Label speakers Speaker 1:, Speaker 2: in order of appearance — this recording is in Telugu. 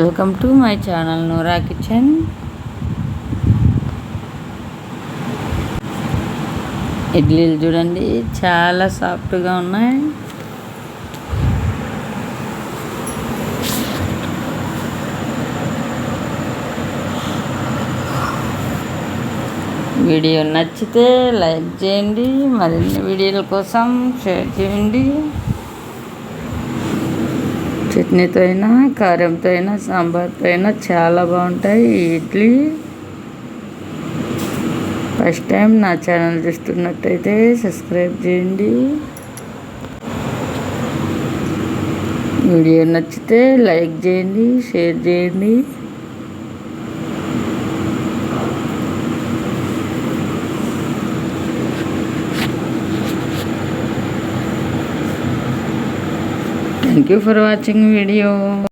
Speaker 1: Welcome to my channel Noora kitchen. ఇడ్లీలు చూడండి చాలా సాఫ్ట్గా ఉన్నాయి. వీడియో నచ్చితే లైక్ చేయండి, మరిన్ని వీడియోల కోసం షేర్ చేయండి. చట్నీతో అయినా, కారంతో అయినా, సాంబార్తో అయినా చాలా బాగుంటాయి ఈ ఇడ్లీ. ఫస్ట్ టైం నా ఛానల్ చూస్తున్నట్టయితే సబ్స్క్రైబ్ చేయండి. వీడియో నచ్చితే లైక్ చేయండి, షేర్ చేయండి. Thank you for watching video.